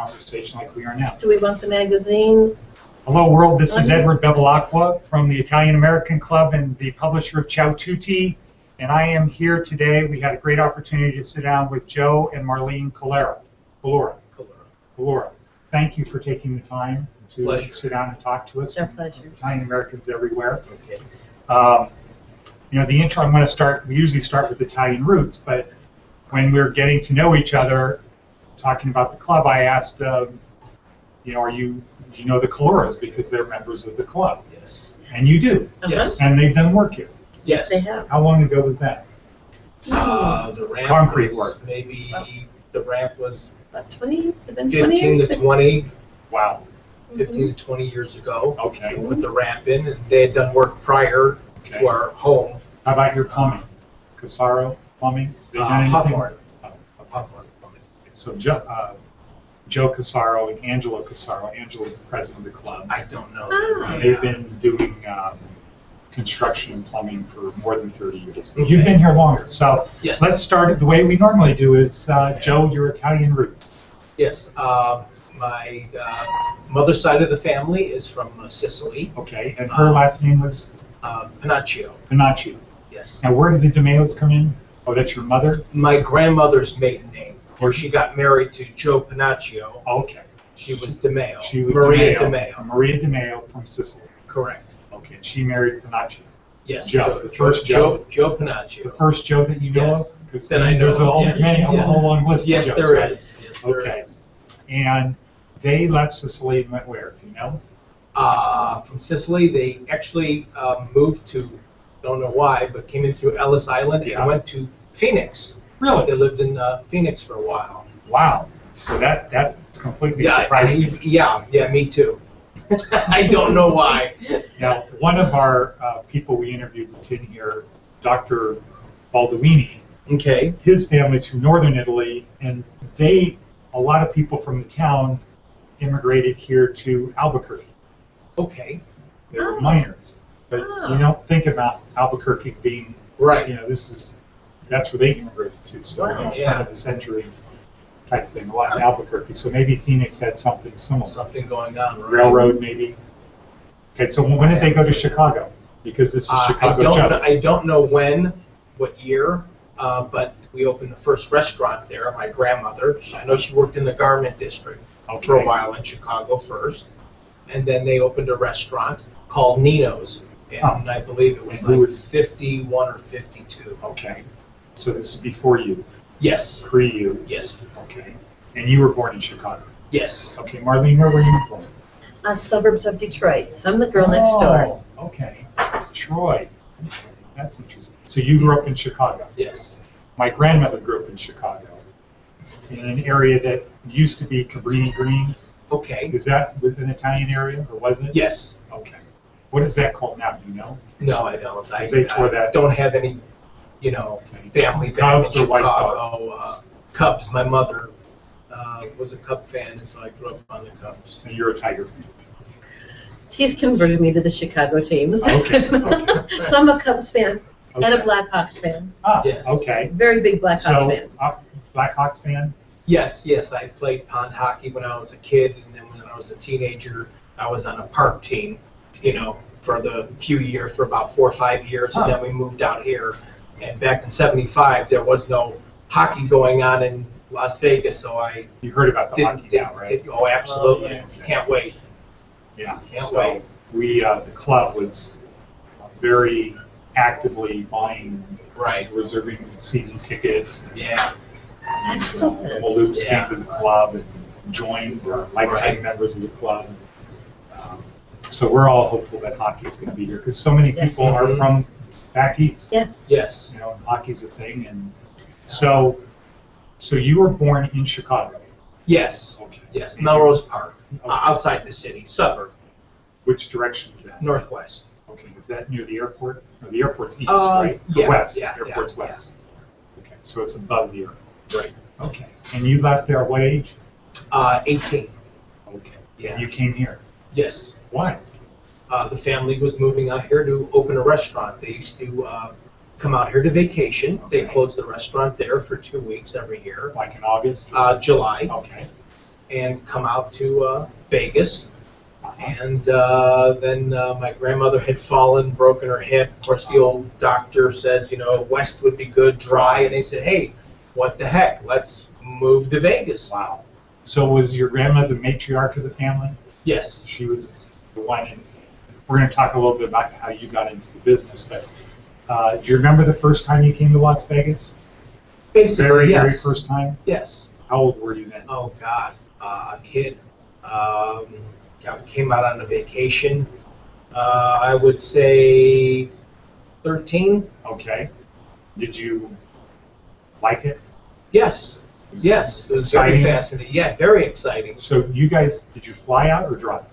conversation like we are now. Do we want the magazine? Hello world, this is Edward Bevilacqua from the Italian American Club and the publisher of Ciao Tutti, and I am here today. We had a great opportunity to sit down with Joe and Marlene Calora. Thank you for taking the time to sit down and talk to us. It's our pleasure. Italian Americans everywhere. Okay. You know, the intro I'm going to start, we usually start with Italian roots, but when we're getting to know each other, talking about the club, I asked, you know, do you know the Caloras because they're members of the club? Yes. And you do? Yes. And they've done work here? Yes. They have. How long ago was that? The ramp Concrete was work. Maybe the ramp was About 20? Has it been 20 15 years? to 20, Wow. 15 to 20 years ago. Okay. We put the ramp in, and they had done work prior Okay. to our home. How about your plumbing? Casaro plumbing? They done anything? Hawthorne. Oh, Hawthorne. So Joe Casaro and Angelo Casaro. Angela's the president of the club. I don't know. Ah. They've been doing construction and plumbing for more than 30 years. Okay. You've been here longer. So Yes. let's start it the way we normally do is, Joe, your Italian roots. Yes. My mother's side of the family is from Sicily. Okay, and her last name was Pinocchio. Pinocchio. Yes. Now, where did the DeMeos come in? Oh, that's your mother? My grandmother's maiden name, where she got married to Joe Pinocchio. Okay. She was DeMeo. She was Maria DeMeo. Maria DeMeo from Sicily. Correct. Okay, and she married Pinocchio. Yes. Joe, the first Joe. Joe Pinocchio. The first Joe that you know Yes. of? Because That I know there's a of, whole, yes. a Yeah. whole long list Yes, of Joes, there right? is. Yes, there Okay. is. And they left Sicily and went where? Do you know? From Sicily, they actually moved to, don't know why, but came in through Ellis Island Yeah. and went to Phoenix. Really? They lived in Phoenix for a while. Wow. So that completely Yeah, surprised me. yeah, me too. I don't know why. Now, one of our people we interviewed that's in here, Dr. Balduini, Okay. his family's from northern Italy, and a lot of people from the town immigrated here to Albuquerque. Okay. They were Oh. miners. But Oh. you don't think about Albuquerque being, Right. you know, that's where they immigrated to. So, Wow. you know, Yeah. turn of the century type thing, a lot in Albuquerque. So maybe Phoenix had something similar. Something going on. Right? Railroad, maybe. Okay, so when did they go to Chicago? Because this is Chicago Joe's. I don't know what year, but we opened the first restaurant there. My grandmother, I know she worked in the garment district for a while in Chicago first, and then they opened a restaurant called Nino's, and I believe it was And who like was- 51 or 52. Okay, so this is before you, Yes, pre you. yes, Okay, and you were born in Chicago. yes. Okay, Marlene, where were you born? Suburbs of Detroit. So I'm the girl next door. Oh, okay, Troy. That's interesting. So you grew up in Chicago. Yes. My grandmother grew up in Chicago, in an area that used to be Cabrini Greens. Okay. Is that an Italian area, or was it? Yes. Okay. What is that called now? Do you know? No, I don't. They tore that- don't have any, you know, Okay. family back Cubs in or White Chicago. Sox? Cubs. My mother was a Cub fan, and so I grew up on the Cubs. And you're a Tiger fan. He's converted me to the Chicago teams. Okay, okay. So I'm a Cubs fan and a Okay. Blackhawks fan. Ah, Yes. okay. Very big Blackhawks So, fan. Blackhawks fan? Yes, yes. I played pond hockey when I was a kid, and then when I was a teenager, I was on a park team, you know, for the few years, for about 4 or 5 years, and then we moved out here. And back in '75, there was no hockey going on in Las Vegas, so I You heard about the hockey now, right? oh, absolutely. Oh, yes. Can't wait. Yeah. Can't So wait. we, the club was very actively buying, Right. reserving season tickets. Yeah. Excellent. The Malukes Yeah. came to the club and joined, were lifetime Right. members of the club. So we're all hopeful that hockey is going to be here because so many Yes. people are from back east. Yes. Yes. You know, hockey's a thing, and so you were born in Chicago. Yes. Okay. Yes. Melrose Park, Okay. outside the city, suburb, Which direction is that? northwest. Okay, is that near the airport? No, the airport's east, Uh, right? Or yeah, west. yeah, Airport's yeah, west. Okay, so it's above the airport. Right. Okay, and you left there at what age? 18. Okay. Yeah. And you came here. Yes. Why? The family was moving out here to open a restaurant. They used to come out here to vacation. They Okay. closed the restaurant there for 2 weeks every year. Like in August? July. Okay. and come out to Vegas. And then my grandmother had fallen, broken her hip. Of course, the old doctor says, west would be good, dry. And they said, hey, what the heck? Let's move to Vegas. Wow. So was your grandma the matriarch of the family? Yes. She was the one. And we're going to talk a little bit about how you got into the business. But do you remember the first time you came to Las Vegas? Basically, yes. Very first time? Yes. How old were you then? Oh, God. A kid. Came out on a vacation. I would say 13. Okay. Did you like it? Yes. Yes. It was Exciting? very fascinating. Yeah, very exciting. So you guys, did you fly out or drive?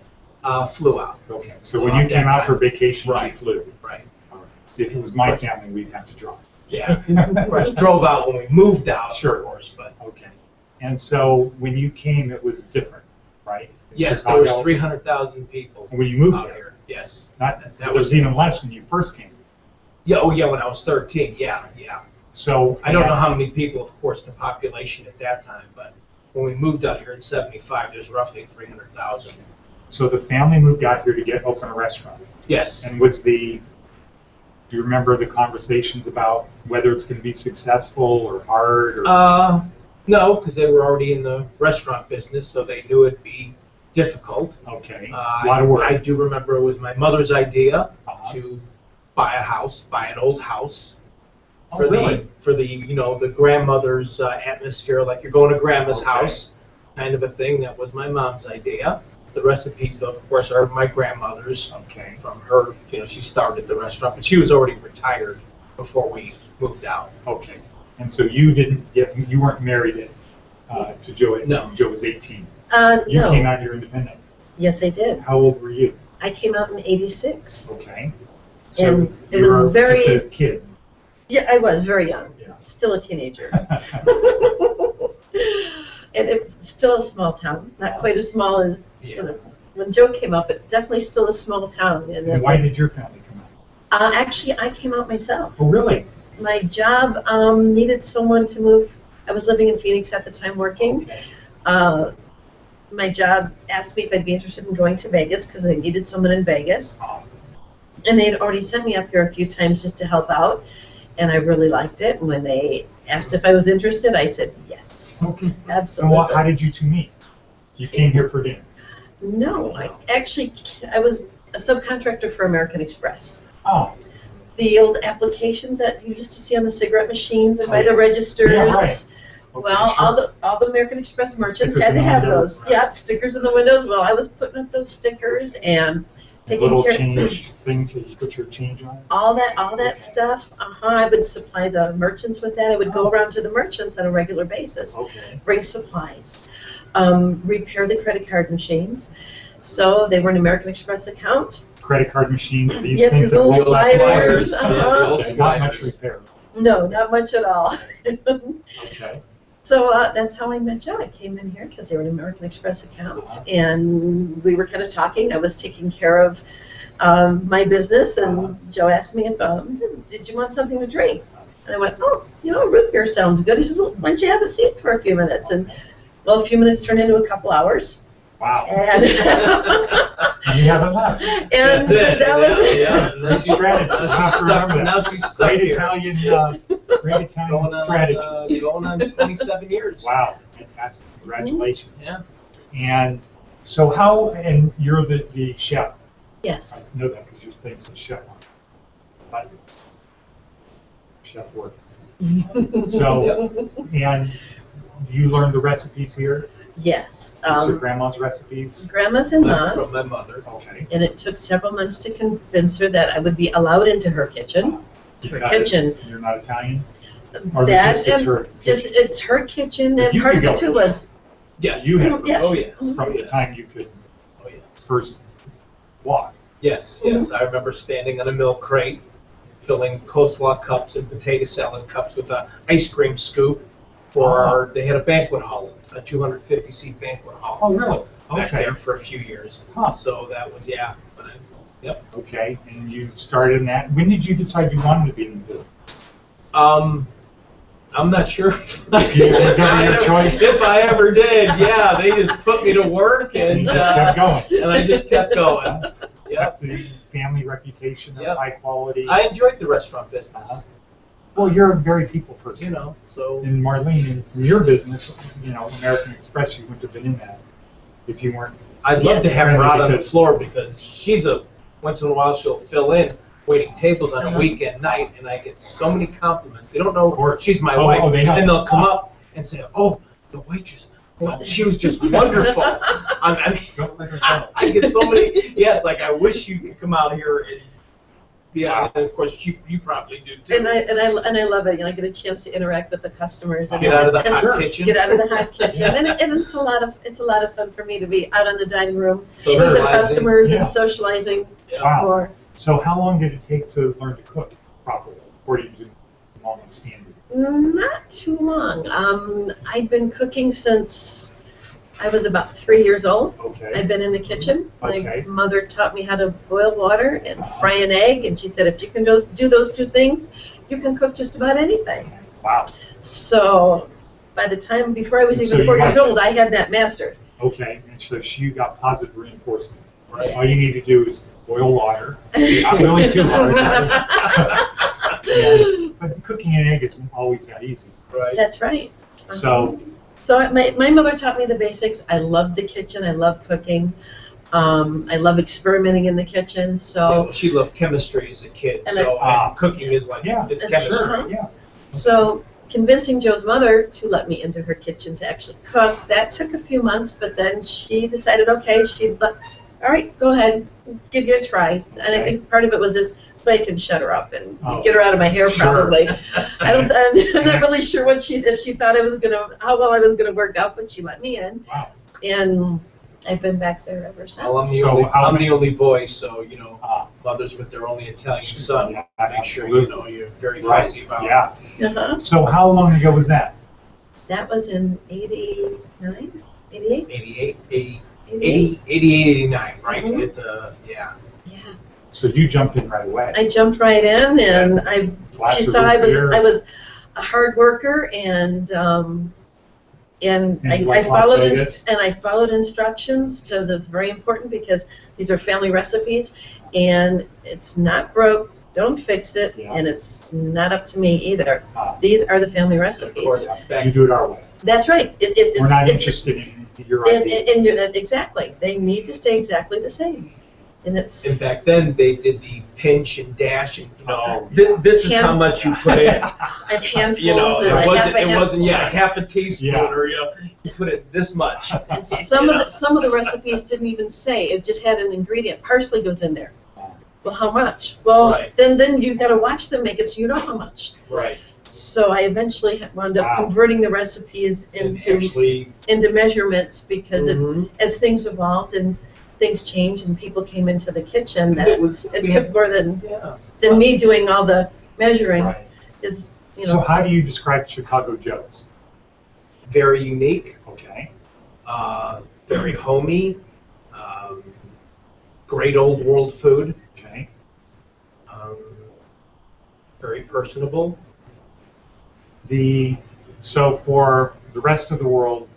Flew out. Okay. So when you came out for vacation, Right. you flew? Right. All right. If it was my family, we'd have to drive. Yeah. Of course, drove out when we moved out, Sure. of course, but Okay. And so when you came, it was different, right? yes, there was Chicago. 300,000 people When you moved out here. here. Yes. Not, That there was was- even less when you first came. Yeah. Oh, yeah. When I was 13. Yeah. Yeah. So I don't know how many people, of course, the population at that time, but when we moved out here in '75, there's roughly 300,000. So the family moved out here to open a restaurant. Yes. And do you remember the conversations about whether it's going to be successful or hard? Or, No, because they were already in the restaurant business, so they knew it'd be difficult. okay, a lot of work. I do remember it was my mother's idea Uh-huh. to buy an old house. Oh, For really? the grandmother's atmosphere, like you're going to grandma's Okay. house, kind of a thing. That was my mom's idea. The recipes, though, of course, are my grandmother's. Okay. From her, she started the restaurant, but she was already retired before we moved out. Okay. And so you you weren't married to Joe. No. Joe was 18. You came No. out here independent. Yes, I did. How old were you? I came out in '86. Okay. So And it you was were very- just a kid. Yeah, I was very young. Yeah. Still a teenager. And it's still a small town. Not quite as small as when Joe came up, but definitely still a small town. And why did your family come out? Actually, I came out myself. Oh, really? My job needed someone to move. I was living in Phoenix at the time working. Okay. My job asked me if I'd be interested in going to Vegas because I needed someone in Vegas. And they'd already sent me up here a few times just to help out. And I really liked it. And when they asked if I was interested, I said yes. Okay. Absolutely. And how did you two meet? You came here for dinner. No, I was a subcontractor for American Express. Oh, The old applications that you used to see on the cigarette machines and by Okay. the registers. Yeah, right. Okay, Well, sure. all the American Express merchants Stickers had in to the have windows, those. right. Yeah, stickers in the windows. Well, I was putting up those stickers and taking little care change things that you put your change on. all that stuff. I would supply the merchants with that. I would go around to the merchants on a regular basis, Okay. bring supplies, repair the credit card machines. So they were an American Express account. Credit card machines, these Yeah, things these that little will sliders, Yeah, the old There's not much sliders. repair. No, not much at all. Okay. So that's how I met Joe. I came in here because they were an American Express account, and we were kind of talking. I was taking care of my business, and Joe asked me if, did you want something to drink? And I went, oh, root beer sounds good. He said, well, why don't you have a seat for a few minutes? And well, a few minutes turned into a couple hours, Wow. and And you haven't left. and That's it. that was Yeah. And then Strategy. You have to remember that. Now she's stuck Great here. Italian Going strategies. on 27 years. Wow, fantastic! Congratulations. Yeah. And so and you're the chef. yes, I know that because your thing says chef on it. But chef work. So, and you learned the recipes here? yes. These are grandma's recipes? Grandma's and From Ma's. my mother. Okay. And it took several months to convince her that I would be allowed into her kitchen. Her Because kitchen. You're not Italian? Or That just it's and her just kitchen? it's her kitchen, But and you part could of it go too for was Yes. You have Yes. Oh, yes. from the Yes. time you could Oh, yeah. first walk. Yes, yes. I remember standing on a milk crate, filling coleslaw cups and potato salad cups with an ice cream scoop they had a banquet hall, a 250-seat banquet hall Oh, really? back Okay. there for a few years. Huh. So that was, Okay, and you started in that. When did you decide you wanted to be in the business? I I'm not sure if I ever did. Yeah, they just put me to work and you just kept going. And I just kept going. Kept the family reputation of Yep. high quality. I enjoyed the restaurant business. Well, you're a very people person. You know, so. And Marlene, from your business, you know, American Express, you wouldn't have been in that if you weren't. I'd love to Yes. have her out on the Because- floor because she's once in a while she'll fill in waiting tables on a weekend night, and I get so many compliments. They don't know she's my wife, they know. and they'll come up and say, "Oh, the waitress, well, she was just wonderful." I mean, Don't let her go. I get so many. Yeah, it's like I wish you could come out here and. Yeah, and of course you probably do too. And I love it. You know, I get a chance to interact with the customers and Get out of the and hot kitchen. Get out of the hot kitchen, and it's a lot of fun for me to be out on the dining room with the Socializing. customers Yeah. and socializing Wow. more. So how long did it take to learn to cook properly, according to mom standard? Not too long. I've been cooking since I was about 3 years old. Okay. I've been in the kitchen. Okay. My mother taught me how to boil water and fry an egg, and she said if you can do those two things, you can cook just about anything. Wow. So by the time before I was So even you 4 years might- old, I had that mastered. Okay. And so she got positive reinforcement. Right. All you need to do is boil water. Not really too hard. But cooking an egg isn't always that easy. Right. That's right. So So my mother taught me the basics. I love the kitchen. I love cooking. I love experimenting in the kitchen. Yeah, So well, she loved chemistry as a kid, And so and cooking is like yeah, it's That's chemistry. sure. yeah. so convincing Joe's mother to let me into her kitchen to actually cook, that took a few months. But then she decided, okay, all right, go ahead, give you a try. And I Okay. think part of it was this. So I can shut her up and Oh. get her out of my hair, Sure. probably. I'm not really sure if she thought how well I was gonna work out, but she let me in, Wow. and I've been back there ever since. Well, So I'm the only boy, so you know, Ah. mothers with their only Italian son, Yeah, make sure you absolutely. know you're very Right. fussy about. Yeah. Uh-huh. So how long ago was that? That was in 89, 88, 88, 88. 88, 89, right? Mhm. At the, yeah. Yeah, So you jumped in right away. I jumped right in, and Glass she of saw root beer. I was a hard worker, and And I like Las followed Vegas? and I followed instructions because it's very important, because these are family recipes, and it's not broke. Don't fix it, Yeah. and it's not up to me either. Ah. These are the family Of recipes. course, You back, do it our way. That's right. We're not it's- interested in your And, ideas. exactly, they need to stay exactly the same, and it's and back then they did the pinch and dash, and you know, Oh, this is how much you put in. and handfuls You know, and it a half wasn't, a it wasn't, yeah, handful. half a teaspoon, Yeah. or you know, you put it this much. And some of the recipes didn't even say. It just had an ingredient. Parsley goes in there. Well, how much? Well, Right. then you've got to watch them make it so you know how much. Right. So I eventually wound up Wow. converting the recipes And into actually, measurements, because mhm. as things evolved and things changed and people came into the kitchen, 'Cause that it was, it we took had- more than yeah. me doing all the measuring. Right. Is So how do you describe Chicago Joe's? Very unique, Okay. very homey, great old world food, Okay. very personable. So for the rest of the world,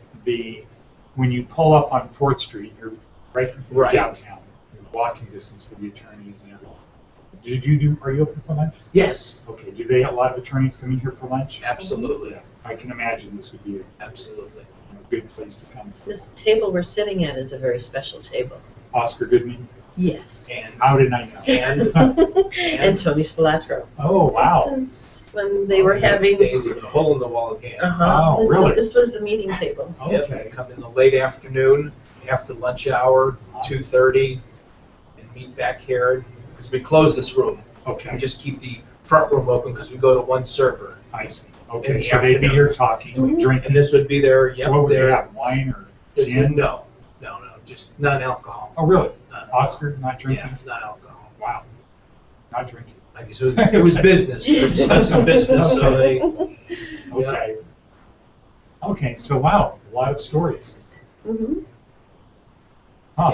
when you pull up on 4th Street, you're right downtown. You're walking distance for the attorneys and everything. Are you open for lunch? Yes, Okay. Do they a lot of attorneys come in here for lunch? absolutely, I can imagine this would be absolutely. a good place to come. this table we're sitting at is a very special table. Oscar Goodman. Yes. And How did I know? And Tony Spilatro. Oh wow. This is when they were having. days of a hole in the wall again. Uh-huh. Oh, really? This was the meeting table. Yep, Okay. they come in the late afternoon, after lunch hour, 2:30, and meet back here, because we close this room. Okay. We just keep the front room open because we go to one server. I see. In Okay. the So they'd be here afternoons. talking, Mhm. drinking. And this would be their, yep, What would they their, have? Wine or gin? no, just non-alcohol. Oh really? Non-alcohol. Oscar not drinking? Yeah, non-alcohol. Wow. Not drinking. I guess it was business, we were discussing business, so they, Okay. Okay. So wow, a lot of stories. Mhm. Huh.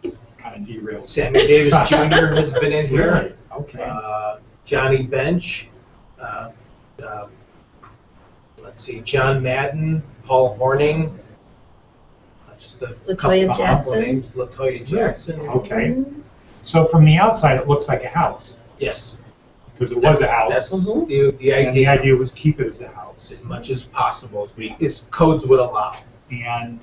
Yep. Kind of derailed. Sammy Davis Jr. has been in here. Really? Okay. Johnny Bench, let's see, John Madden, Paul Horning, just a Latoya couple Jackson. names, Latoya Jackson. Okay. Mhm. So from the outside, it looks like a house, Yes. because it was a house. That's Mhm. the And the idea, idea was keep it as a house. as much as possible, as codes would allow. And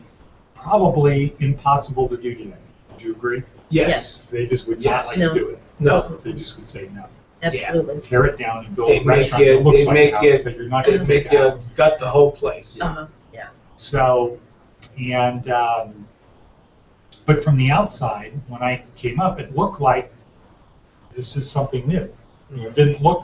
probably impossible to do today. Would you agree? Yes. They just would not Yes. like No. to do it. No. They just would say no. Absolutely. Tear it down and build They a make restaurant you- that looks they like make a house, you- but you're not going It'd to take make the you house. gut the whole place. Uh-huh. So, and, but from the outside, when I came up, it looked like this is something new. It didn't look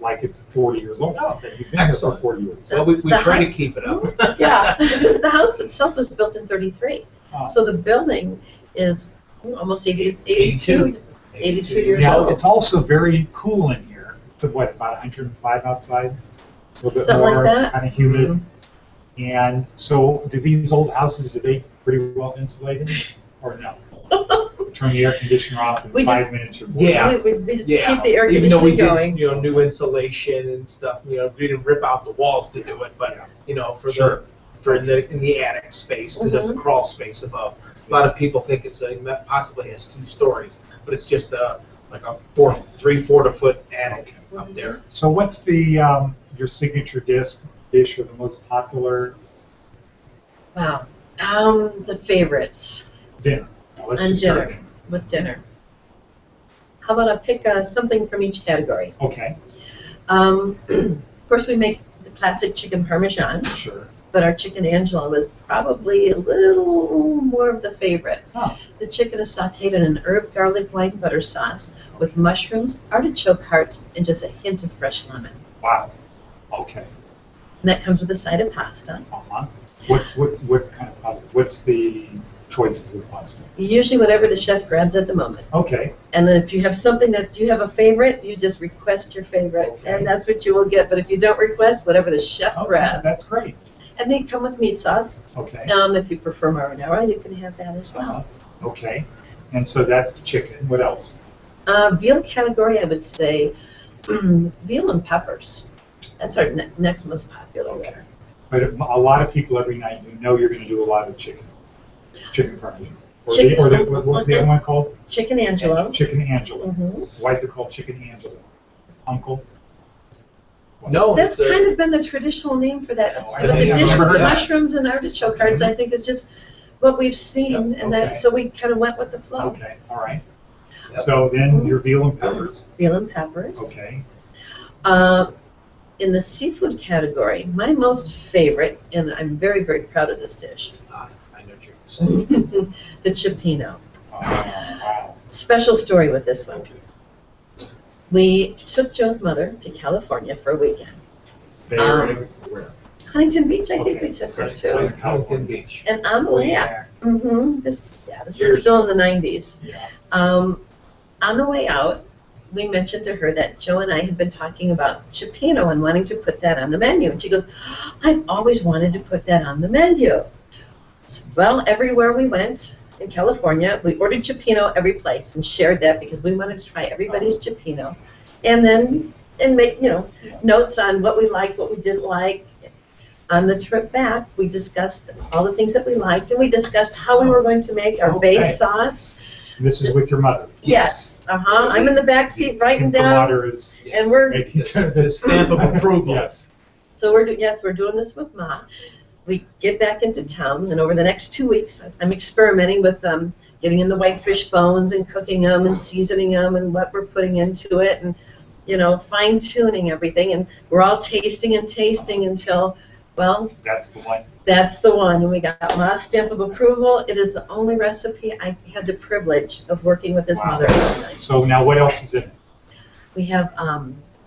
like it's 40 years old. Oh, You've been here for excellent. 40 years. Well, we The try to house- keep it up. Yeah. The house itself was built in 33. Oh. So the building is almost 82 years Now, old. it's also very cool in here. What, about 105 outside? A little bit Something like more, that. kind of humid. Mhm. And so, do these old houses, do they pretty well insulated, or no? Turn the air conditioner off in We 5 minutes. You're bored. Yeah. We just Yeah. keep the air Even though we conditioning did, going. new insulation and stuff, we didn't rip out the walls to do it, but, for Sure. in the attic space, because there's a crawl space above. A lot of people think possibly has 2 stories, but it's just like a 3-4 foot attic up there. So, what's your signature dish or the most popular Wow. The favorites dinner? Now, let's And just start dinner. dinner. with dinner. How about I pick something from each category? Okay, Of course, we make the classic chicken parmesan, sure. but our chicken Angela was probably a little more of the favorite. Huh. The chicken is sauteed in an herb garlic wine butter sauce with mushrooms, artichoke hearts, and just a hint of fresh lemon. Wow. Okay. And that comes with a side of pasta. Uh-huh. What kind of pasta? What's the choices of pasta? Usually whatever the chef grabs at the moment. Okay. And then if you have something that you have a favorite, you just request your favorite, Okay. and that's what you will get. But if you don't request, whatever the chef Okay, grabs. that's great. And they come with meat sauce. Okay. If you prefer marinara, you can have that as well. Okay. And so that's the chicken. What else? Veal category, I would say veal and peppers. That's our next most popular there. But a lot of people every night, you're going to do a lot of chicken parmesan. Or Chicken- what's the other one called? Chicken Angelo. Chicken Angelo. Mhm. Why is it called Chicken Angelo? Uncle? What? No, That's it's a- kind of been the traditional name for that. Oh, I The think I've dish never with heard the that. mushrooms and artichoke hearts, I think, is just what we've seen, Yep, and okay. so we kind of went with the flow. Okay, all right. Yep. So then your veal and peppers. Veal and peppers. Okay. In the seafood category, my most favorite, and I'm very, very proud of this dish, I know what you're saying. the cioppino. Wow. Special story with this one. Okay. We took Joe's mother to California for a weekend. Where? Huntington Beach, I think Okay, we took her Southern to. Huntington Beach. And on the Oh, way out, yeah. this Years is still in the 90s. Yeah. On the way out, we mentioned to her that Joe and I had been talking about cioppino and wanting to put that on the menu. And she goes, I've always wanted to put that on the menu. So, well, everywhere we went in California, we ordered cioppino every place and shared that because we wanted to try everybody's cioppino. And then make, notes on what we liked, what we didn't like. On the trip back, we discussed all the things that we liked, and we discussed how we were going to make our Okay. base sauce. This is with your mother. Yes. I'm in the back seat writing down. Imprimatur is And we're- making The stamp of approval. Yes. So we're doing this with Ma. We get back into town, and over the next 2 weeks, I'm experimenting with getting in the whitefish bones and cooking them and seasoning them and what we're putting into it, and fine tuning everything. And we're all tasting until, well, That's the one. that's the one. And we got Ma's stamp of approval. It is the only recipe I had the privilege of working with his Wow. mother. So now what else is in it? We have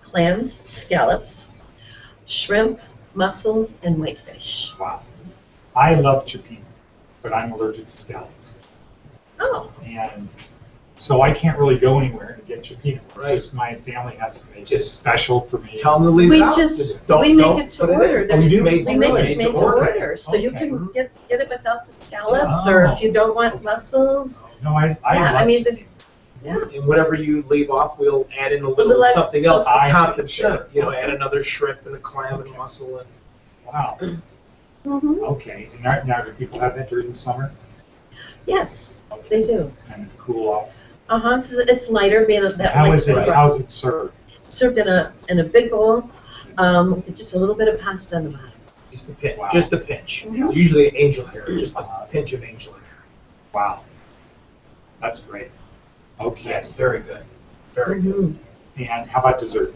clams, scallops, shrimp, mussels, and whitefish. Wow. I love cioppino, but I'm allergic to scallops. Oh, And so I can't really go anywhere to get cioppino. It's Right. just my family has to make it Just special for me. Tell them to leave we it out. just don't, we make don't it to put in. order. Oh, There's- you do? we make it made to order. order, so you Okay. can get it without the scallops, or if you don't want mussels. No, I Yeah, love I mean, cioppino. this, yeah. And whatever you leave off, we'll add in a little little something else I to see. compensate. Add another shrimp and a clam and mussel. Wow. Mhm. Okay. And now do people have that during the summer? Yes, they do. And cool off. Because it's lighter, being that How light is it? sugar. How's it served? Served in a big bowl, with just a little bit of pasta on the bottom. Just a pinch. Wow. Just a pinch. Mhm. Usually angel hair, just like a pinch of angel hair. Wow. That's great. Okay. Yes, very good. Very good. Mhm. And how about dessert?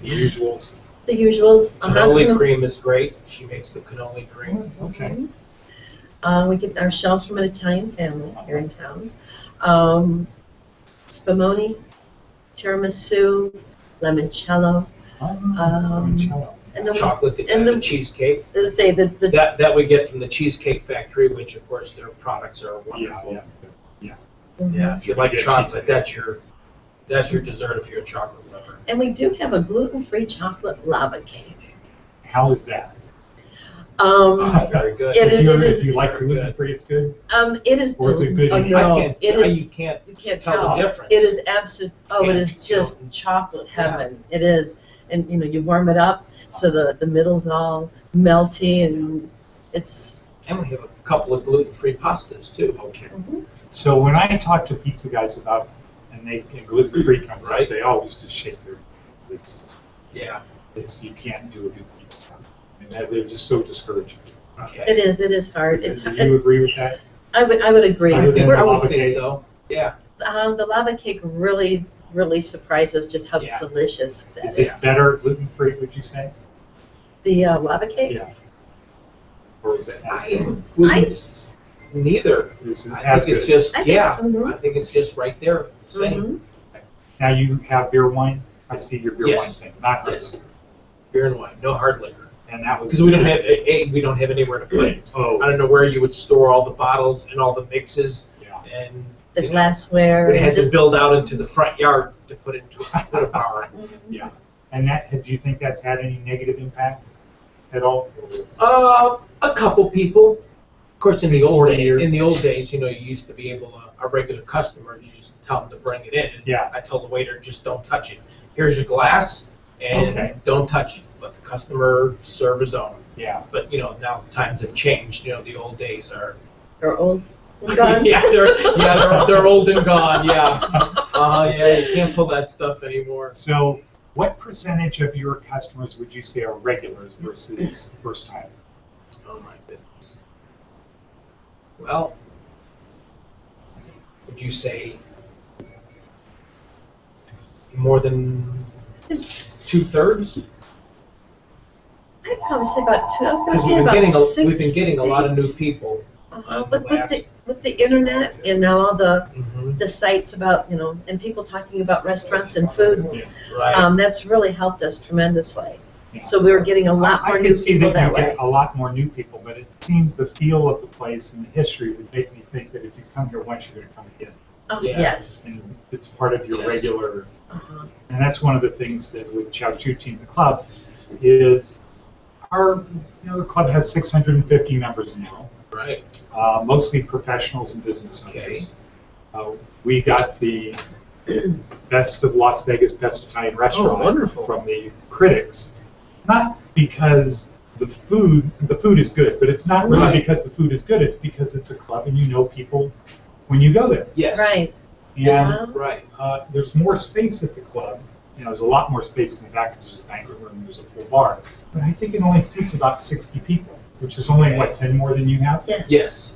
The usuals. The usuals. Cannoli cream is great. She makes the cannoli cream. Okay. We get our shells from an Italian family here in town. Spumoni, tiramisu, limoncello, Limoncello. and then Chocolate and and the- the cheesecake. let's say the That we get from the Cheesecake Factory, which of course their products are wonderful. Yeah, if you like Yeah, chocolate, cheesecake. that's your dessert if you're a chocolate lover. And we do have a gluten-free chocolate lava cake. How is that? Very good. It If you is- like gluten-free, it's good? It is. Or is it good? Oh, in- no, You can't you can't tell the difference. It is absolute. Oh, it Yeah, is it's just so- chocolate heaven. It is, and you warm it up so the middle's all melty, and it's. And we have a couple of gluten-free pastas too. Okay. Mhm. So when I talk to pizza guys about, and gluten-free comes up, Right. they always just shake their, Yeah. you can't do a good pizza. And they're just so discouraging. Okay. It is hard. It's. Do you agree with that? I would agree. Other than We're- the I lava would think cake? so. Yeah. the lava cake really surprised us just how Yeah. delicious that Is is. it better gluten-free, would you say? The lava cake. Yeah. Or is it as I good? wouldn't. Neither. This is I as think it's good. just I think- yeah. mhm. I think it's just right there. Same. Mhm. Now you have beer wine? I see your beer Yes. wine thing, not hard Yes. liquor. Beer and wine, no hard liquor. And that was. Because we don't have anywhere to put it. Oh. I don't know where you would store all the bottles and all the mixes, Yeah. and The you know, glassware. we and had to just- build out into the front yard to put it into a bar. Mhm. Yeah. And do you think that's had any negative impact at all? A couple people. Of course, in the old 40 days, years. you used to be able to, a regular customer, you just tell them to bring it in. And Yeah. I told the waiter, just don't touch it. Here's your glass, and Okay. don't touch it. Let the customer serve his own. Yeah. But now times have changed. The old days are. Or old. and gone. yeah, they're old and gone. Yeah. Yeah, you can't pull that stuff anymore. So what percentage of your customers would you say are regulars versus first time? Oh my goodness. Well, would you say more than 2/3? I'd probably say about two. I was going to Because say we've been about getting 60. we've been getting a lot of new people. But with the internet and now all Mm-hmm. the sites about and people talking about restaurants and food, Yeah. Right. that's really helped us tremendously. Yeah. So we were getting a lot more I new can see people that you that way. get a lot more new people, but it seems the feel of the place and the history would make me think that if you come here once, you're going to come again. Oh, Yeah. yes. And it's part of your Yes. regular. Uh-huh. And that's one of the things that with Ciao Tutti and the club is the club has 650 members now, Right. mostly professionals and business Okay. owners. We got the best of Las Vegas Best Italian Restaurant wonderful. from the critics, not because the food is good, but it's not really Right. because the food is good. It's because it's a club and you know people when you go there. Yes. Right. And Yeah. Right. there's more space at the club. There's a lot more space in the back because there's a banquet room and there's a full bar. But I think it only seats about 60 people, which is only, Okay. 10 more than you have? Yes. Yes.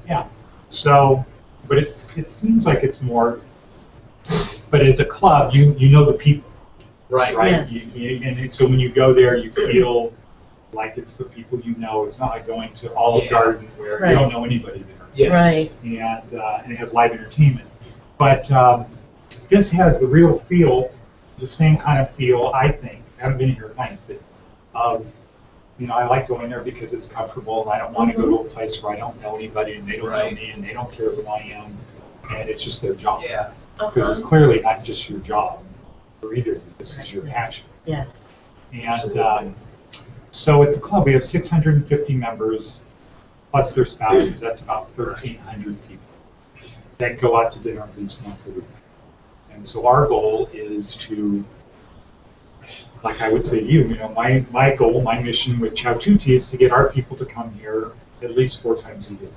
So, but it seems like it's more, but as a club, you know the people, Right. right? Yes. So when you go there, you feel like it's the people you know. It's not like going to Olive Yeah. Garden where Right. you don't know anybody there. Yes. Right. And it has live entertainment. But this has the real feel, the same kind of feel, I think. I haven't been here at night, but of, I like going there because it's comfortable and I don't want to go to a place where I don't know anybody and they don't Right. know me and they don't care who I am. And it's just their job. Yeah. Because it's Uh-huh. clearly not just your job for either of you. This is your passion. Yes. And Absolutely. so at the club, we have 650 members, plus their spouses. That's about 1,300 people that go out to dinner at least once a week. And so our goal is to like I would say to you, my goal, my mission with Ciao Tutti is to get our people to come here at least 4 times a year.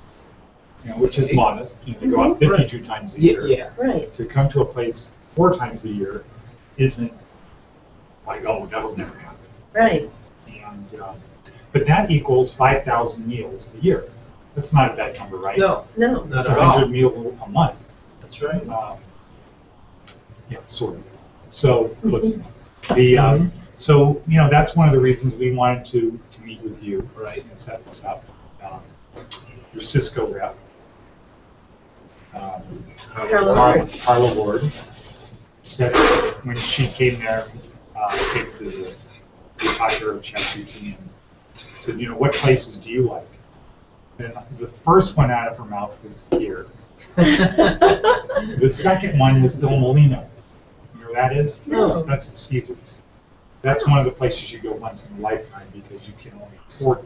Which is modest. They go out 52 times a year. Yeah. Right. To come to a place 4 times a year isn't like, oh, that'll never happen. Right. And but that equals 5,000 meals a year. That's not a bad number, right? No, No. not That's at 100 all. meals a month. That's right. Yeah, sort of. So listen, so that's one of the reasons we wanted to meet with you, Right. and set this up. Your Cisco rep, Carla Ward, said when she came there, came to the talker of Ciao Tutti, and said, what places do you like? And the first one out of her mouth was here. The second one was Il Molino. You know where that is? No. That's at Caesars. That's one of the places you go once in a lifetime because you can only afford it.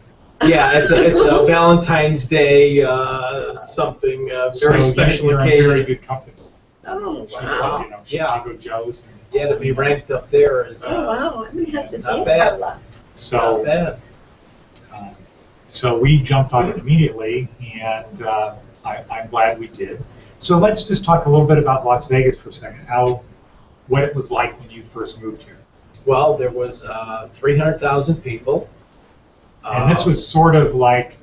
Yeah, it's a Valentine's Day something very special you're in occasion. very good company. Oh, She's wow. like, Chicago Joe's. And Yeah, to be ranked up there is Oh, wow. I'm going to have to Not thank bad. Carla. not So, bad. so we jumped on it immediately, and I'm glad we did. So let's just talk a little bit about Las Vegas for a second. What it was like when you first moved here. Well, there was 300,000 people. And this was sort of like,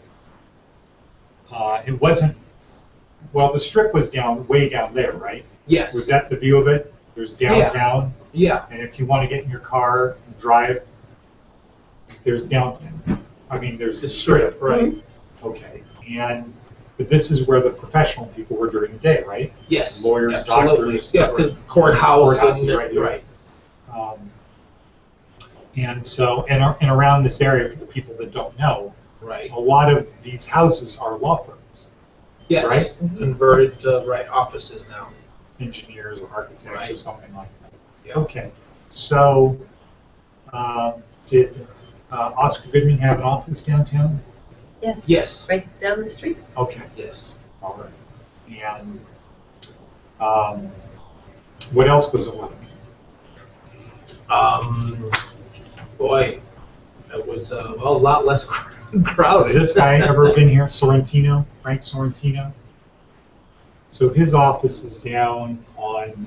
it wasn't, well, the strip was way down there, right? Yes. Was that the view of it? There's downtown, Yeah. and if you want to get in your car and drive, there's downtown. I mean, there's the strip, right? Okay. But this is where the professional people were during the day, right? Yes. Lawyers, absolutely. doctors. Yeah, because courthouse Courthouse and is right here. right. And so, and around this area, for the people that don't know, Right. a lot of these houses are law firms, Yes. Right? Converted to offices now. engineers or architects or Right. something like that. Yeah. Okay. So, did Oscar Goodman have an office downtown? Yes. Yes. Right down the street. Okay. Yes. All right. And what else was it like? Boy, it was a lot less Has crowded. this guy ever been here? Sorrentino, Frank Sorrentino? So his office is down on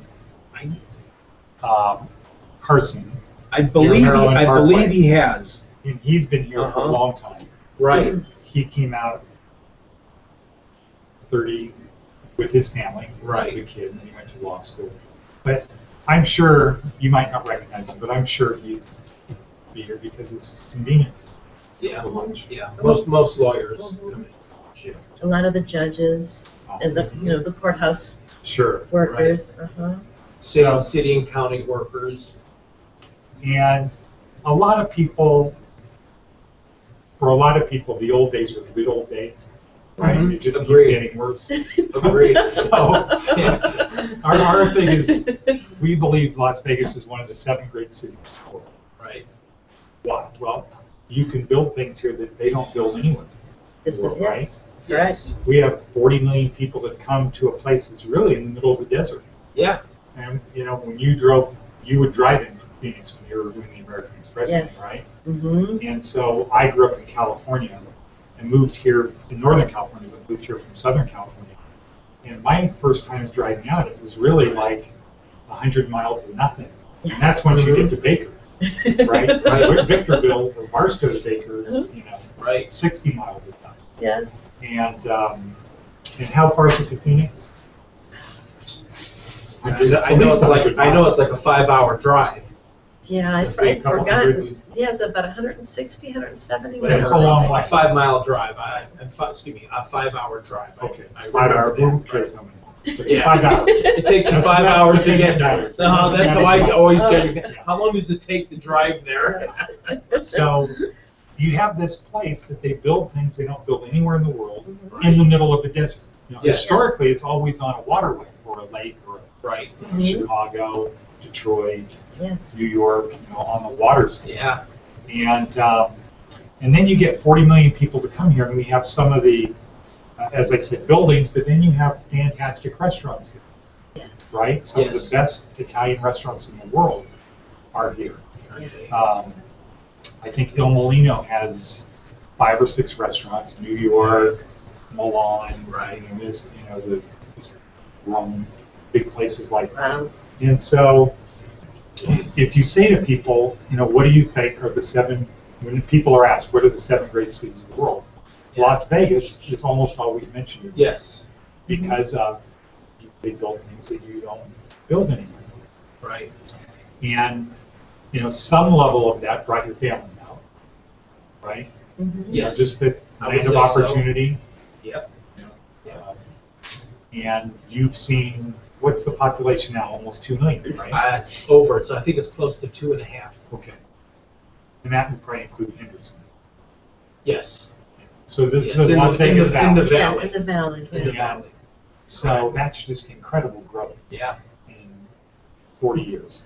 Carson, I believe Maryland Parkway. he has. and he's been here for a Uh-huh. long time. Right. He came out 30 with his family Right. as a kid, and then he went to law school. But I'm sure you might not recognize him, but I'm sure he's be here because it's convenient Yeah. for lunch. Yeah. Most lawyers come in. Yeah. A lot of the judges and the courthouse Sure. workers. Uh-huh. City and county workers. And a lot of people, for a lot of people, the old days were the good old days. Right? Mhm. It just keeps Agreed. getting worse. Agreed. So, Yes. our thing is, we believe Las Vegas is one of the 7 great cities of the world. Right. Why? Well, you can build things here that they don't build anywhere. This is, Right. yes. That's right. Yes. We have 40 million people that come to a place that's really in the middle of the desert. Yeah. And, when you would drive in from Phoenix when you were doing the American Express Yes. thing, right? Mm-hmm. And so I grew up in California and moved here in Northern California, but moved here from Southern California. And my first time driving out, it was really like 100 miles of nothing. And that's once you get to Baker, right? Right. Victorville or Barstow to Baker is, Right. 60 miles of nothing. Yes. And how far is it to Phoenix? I know it's like a 5-hour drive. Yeah, I've Maybe a couple forgotten. hundred. Yeah, it's about 160, 170. Yeah, it's a long way. A 5-mile drive. A 5-hour drive. Okay, it's I 5 remember hours. that, Who right. cares how many? But it's Yeah. 5 hours. It takes you That's- 5 that's hours the to thing get that there. matters. That's how I always Oh. tell you. How long does it take to drive there? Yes. So you have this place that they build things they don't build anywhere in the world Mhm. in the middle of the desert. Yes. Historically, it's always on a waterway or a lake or Right. Mhm. Chicago, Detroit, Yes. New York, on the water side. Yeah. And then you get 40 million people to come here, and we have some of the, as I said, buildings, but then you have fantastic restaurants here, Yes. right? Some of Yes. the best Italian restaurants in the world are here. Yes. I think Il Molino has 5 or 6 restaurants. New York, Milan, Right. and there's, the Rome, big places like that. Wow. And so, if you say to people, what do you think are the 7? When people are asked, what are the 7 great cities of the world? Yeah. Las Vegas is almost always mentioned Yes. because they build things that you don't build anymore. Right. And some level of that brought your family out, right? Mhm. Yes. Just the I would land of say so. opportunity. Yep. And you've seen, what's the population now? Almost 2 million, right? It's over. So I think it's close to 2.5. Okay. And that would probably include Henderson. Yes. So this Yes, is in Las the- in Vegas the- in the Valley. Yeah, Valley. in the valley. In the Yeah. valley. So that's just incredible growth Yeah. in 40 years.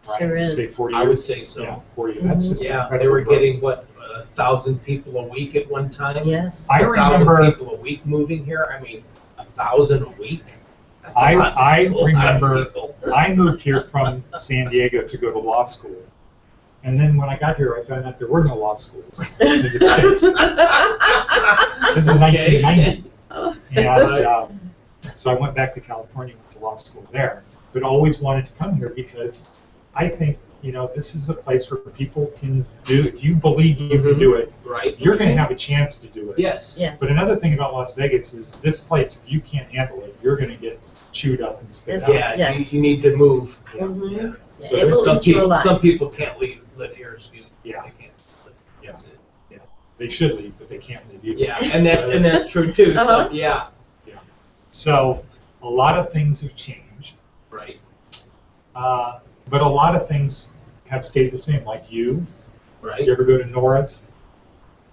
Right? Sure You is. say 40 I years? would say so. Yeah, 40 years. That's just Yeah. incredible They were growth. getting 1,000 people a week at one time. Yes. I 1,000 remember- people a week moving here. I mean, 1,000 a week. That's a I lot. That's a lot of remember people. I moved here from San Diego to go to law school. And then when I got here, I found out there were no law schools in the state. This is Okay. 1990. Oh. And so I went back to California, went to law school there, but always wanted to come here because I think, this is a place where people can do, if you believe you can do it, Right. you're going to have a chance to do it. Yes. Yes. But another thing about Las Vegas is this place, if you can't handle it, you're going to get chewed up and spit It's- out. Yeah. Yes. You need to move. Mhm. Yeah. So It will some eat you people, alive. some people can't live here. Excuse me. Yeah. They can't live. That's it. They should leave, but they can't leave either. Yeah, and that's true too. Uh-huh. So yeah. So a lot of things have changed, Right. but a lot of things have stayed the same. Like you Right. ever go to Nora's?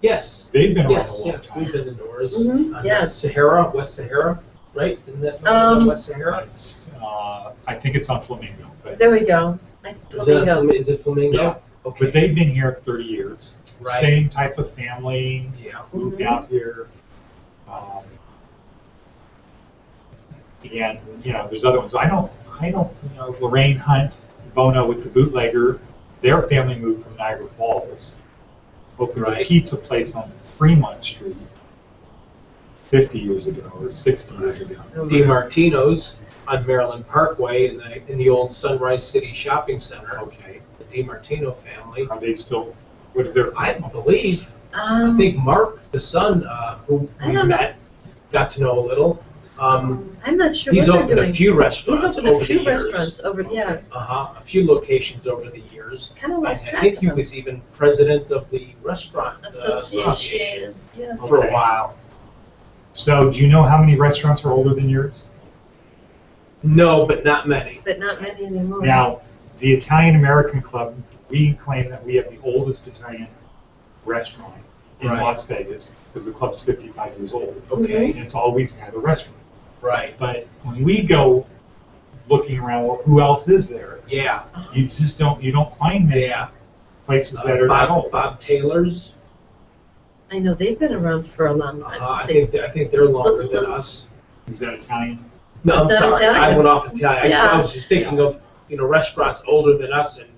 Yes. They've been around Yes. a long Yeah. time. We've been to Nora's. Mhm, On yes. Sahara, West Sahara, right? Isn't that Nora's on West Sahara? It's, I think it's on Flamingo, but There we go. Flamingo. Is it Flamingo? Yeah. Okay. but they've been here 30 years. Right. Same type of family, Yeah. moved Mhm. out here. And there's other ones. I don't. Lorraine Hunt, Bono with the bootlegger. Their family moved from Niagara Falls, opened a Right. pizza place on Fremont Street 50 years ago or 60 years ago. DiMartino's on Maryland Parkway in the old Sunrise City Shopping Center. Okay. The DiMartino family. Are they still? What is their? I believe. I think Mark, the son, who I we don't know. met, got to know a little. I'm not sure He's what they're opened doing. a few restaurants He's opened over a few the years. restaurants over, yes. A few locations over the years. Kind of I lost track think of he them. was even president of the restaurant Association. Yes. for Okay. a while. So, do you know how many restaurants are older than yours? No, but not many. But not many anymore. Now, the Italian American Club, we claim that we have the oldest Italian restaurant in Right. Las Vegas because the club's 55 years old. Okay. And it's always had a restaurant. Right. But when we go looking around, well, who else is there? Yeah. You just don't find many Yeah. places that are that old. Bob Taylor's. I know they've been around for a long time. I think they're longer than us. Is that Italian? No, Is I'm that sorry. Italian? I went off Italian. Yeah. I was just thinking of restaurants older than us, and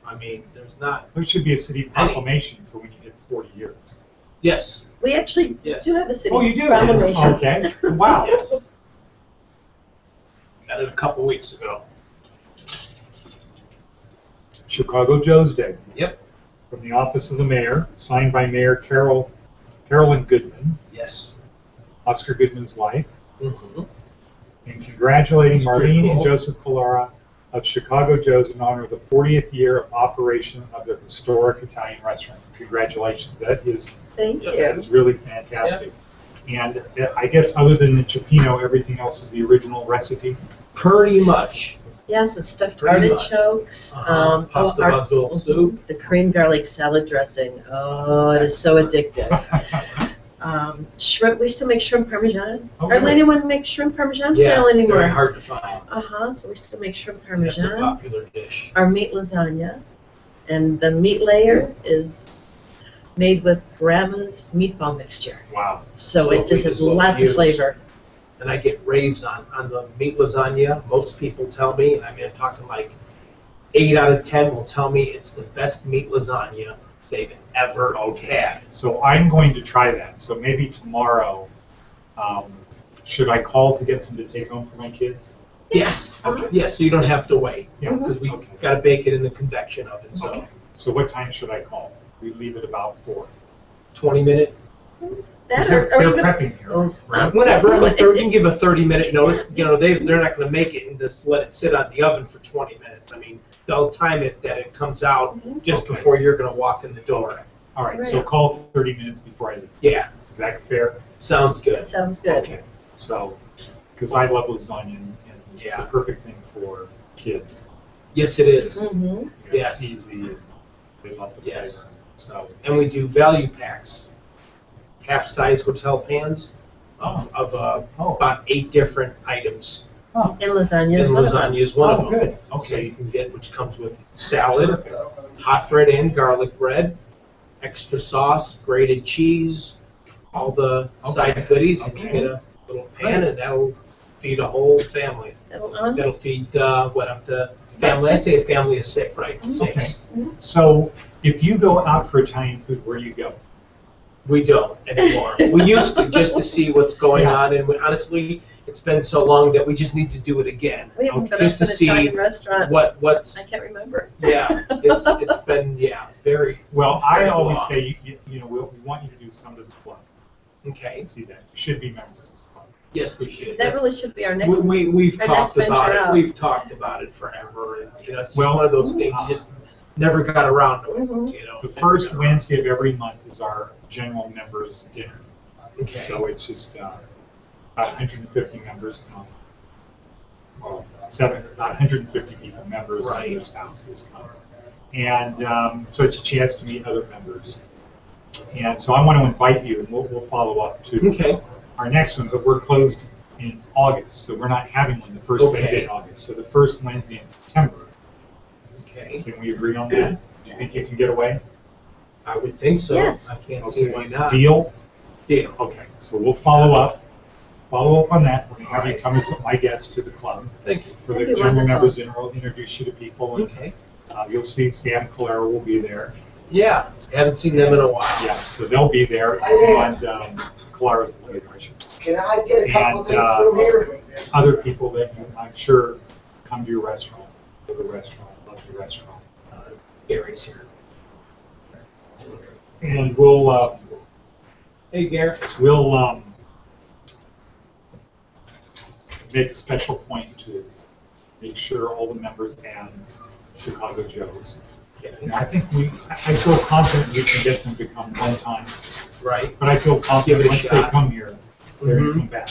I mean, there's not. There should be a city proclamation for when you hit 40 years. Yes. We actually Yes. do have a city Oh, you do? proclamation. Okay. Wow. Yes. Got it a couple weeks ago. Chicago Joe's Day. Yep. From the office of the mayor, signed by Mayor Carolyn Goodman, Yes. Oscar Goodman's wife, Mm-hmm. and congratulating That's pretty Marlene and cool. Joseph Collara of Chicago Joe's in honor of the 40th year of operation of their historic Italian restaurant. Congratulations. That is Thank Yeah, you. really fantastic. And I guess other than the cioppino, everything else is the original recipe. Pretty much. Yes, it's stuffed Pretty much. artichokes. Pasta basil soup. The cream garlic salad dressing. Oh, it is so addictive. Shrimp. We still make shrimp parmesan. Oh, Hardly really? anyone makes shrimp parmesan Yeah. style anymore. Very hard to find. So we still make shrimp That's a parmesan. popular dish. Our meat lasagna, and the meat layer is made with grandma's meatball mixture. Wow. So So it just we has just love lots to of use. flavor. And I get raves on the meat lasagna. Most people tell me, I mean, I'm talking like 8 out of 10 will tell me it's the best meat lasagna they've ever had. So I'm going to try that. So maybe tomorrow, should I call to get some to take home for my kids? Yes. Okay. Yes, so you don't have to wait. Yeah. Because we Okay. got to bake it in the convection oven. So Okay. So what time should I call? We leave at about 4. 20-minute, That They're or even, prepping here, oh, right? whatever. Like, you can give a 30-minute notice. You know, they're not going to make it and just let it sit on the oven for 20 minutes. I mean, they'll time it that it comes out just Okay. before you're going to walk in the door. All right, so Right. call 30 minutes before I leave. Yeah, Is that fair? sounds good. that sounds good. Okay. So, because I love lasagna and it's the Yeah. perfect thing for kids. Yes, it is. Mhm. Yes. It's easy and they love the Yes. flavor. So, And we do value packs, half-size hotel pans of about 8 different items. oh, And lasagna is And one of them. lasagna is one of oh, them. good. So Okay. you can get, which comes with salad, hot bread and garlic bread, extra sauce, grated cheese, all the Okay. side goodies. And you Okay. get a little pan, and that'll feed a whole family. That'll- That'll feed up to family. I'd say a family of 6, right? Okay. 6. So, if you go out for Italian food, where do you go? We don't anymore. We used to, just to see what's going Yeah. on, and honestly, it's been so long that we just need to do it again. We haven't been Just up to to an Italian see restaurant. what's I can't remember. yeah. It's been very Well, I Very always long. say, we want you to do some to the club. okay. And see that. You should be members of the club. Yes, we should. That That's- really should be our next. we've our talked next about venture it. out. We've talked about it forever, and it's just Well, one of those things you just never got around to it. Mhm. The first Wednesday of every month is our general members dinner. Okay. So it's just about 150 members come. Well, about 150 people, members Right. and their spouses come. And so it's a chance to meet other members. And so I want to invite you, and we'll follow up to Okay. our next one, but we're closed in August, so we're not having one the first Okay. Wednesday in August. So the first Wednesday in September. Okay. Can we agree on that? Do you think you can get away? I would think so. Yes. I can't see why not. Deal? Deal. Okay, so we'll follow up on that. We'll have you come as my guest to the club Thank you. for That'd the be general wonderful. members, and we'll introduce you to people. And, Okay. you'll see Sam Calera will be there. Yeah. Haven't seen them in a while. Yeah, so they'll be there, and Calera's will be there, I should say. Can I get a couple And, things through here? Other people that you, I'm sure, come to your restaurant, to the restaurant, love the restaurant. Gary's here. And we'll, Hey, Gary. make a special point to make sure all the members and Chicago Joes. And I think I feel confident we can get them to come one time, Right. but I feel confident Give it a once they shot. come here, they're Mhm. gonna come back.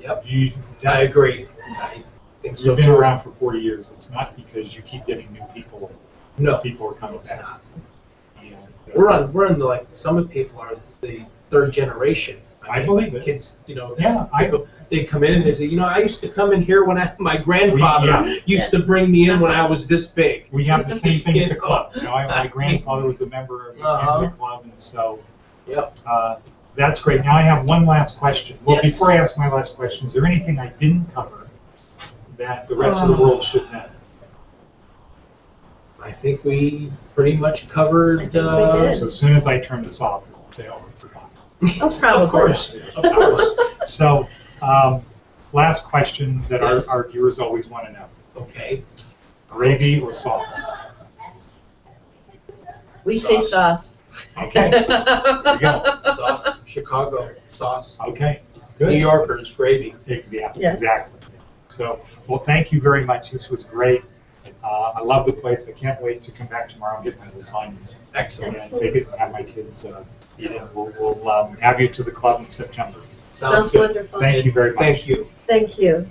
Yep. You, I agree. I think so You've been too. around for 40 years. It's not because you keep getting new people. No. People are coming It's back. not. And, We're in the, like, some of the people are the 3rd generation. I believe it. Kids, Yeah, they come in and they say, I used to come in here when my grandfather yeah. used to Yes. bring me in when I was this big. we have the same thing at the You club. know? My grandfather was a member of Uh-huh. the club, and so Yep. that's great. Now I have one last question. Well, Yes. before I ask my last question, is there anything I didn't cover that the rest of the world should know? I think we pretty much covered. I think we did. So as soon as I turn this off, it'll say, oh, I forgot. Oh, probably. Of course. Of course. So, last question that Yes. our viewers always want to know. Okay. Gravy or sauce? We say sauce. Okay, there you go. Sauce. Chicago sauce. Okay, New good. Yorkers gravy. Exactly, Yes. exactly. So, well, thank you very much. This was great. I love the place. I can't wait to come back tomorrow and get my lasagna Excellent. and take it and have my kids eat it. We'll have you to the club in September. Sounds good. wonderful. Thank you very much. Thank you. Thank you.